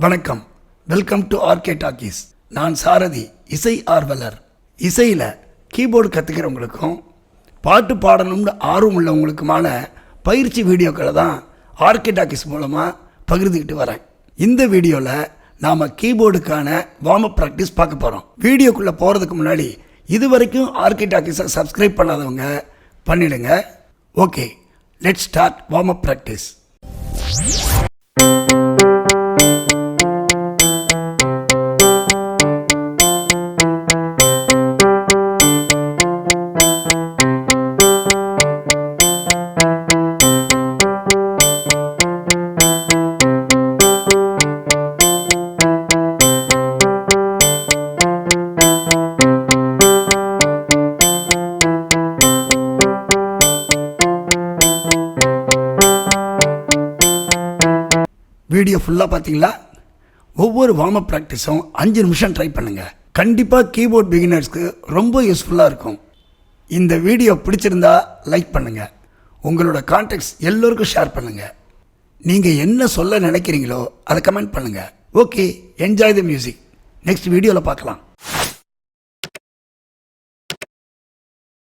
வணக்கம், welcome to RK talkies. நான் சாரதி, இசை ஆர்வலர். இசையில் கீபோர்டு கற்றுக்கிறவங்களுக்கும் பாட்டு பாடணும்னு ஆர்வம் உள்ளவங்களுக்குமான பயிற்சி வீடியோக்களை தான் ஆர்கே டாக்கீஸ் மூலமாக பகிர்ந்துக்கிட்டு வரேன். இந்த வீடியோவில் நாம் கீபோர்டுக்கான வார்ம் அப் ப்ராக்டிஸ் பார்க்க போகிறோம். வீடியோக்குள்ளே போகிறதுக்கு முன்னாடி இது வரைக்கும் ஆர்கே டாக்கீஸை சப்ஸ்கிரைப் பண்ணாதவங்க பண்ணிடுங்க. Okay, let's start warm up practice. Video ஃபுல்லாக பார்த்தீங்களா? ஒவ்வொரு வார்ம் அப் ப்ராக்டிஸும் 5 நிமிஷம் ட்ரை பண்ணுங்கள். கண்டிப்பாக கீபோர்ட் பிகினர்ஸ்க்கு ரொம்ப யூஸ்ஃபுல்லாக இருக்கும். இந்த வீடியோ பிடிச்சிருந்தா லைக் பண்ணுங்கள், உங்களோட கான்டாக்ட்ஸ் எல்லோருக்கும் ஷேர் பண்ணுங்கள். நீங்கள் என்ன சொல்ல நினைக்கிறீங்களோ அதை கமெண்ட் பண்ணுங்கள். Okay, enjoy the music. Next வீடியோவில் பார்க்கலாம்.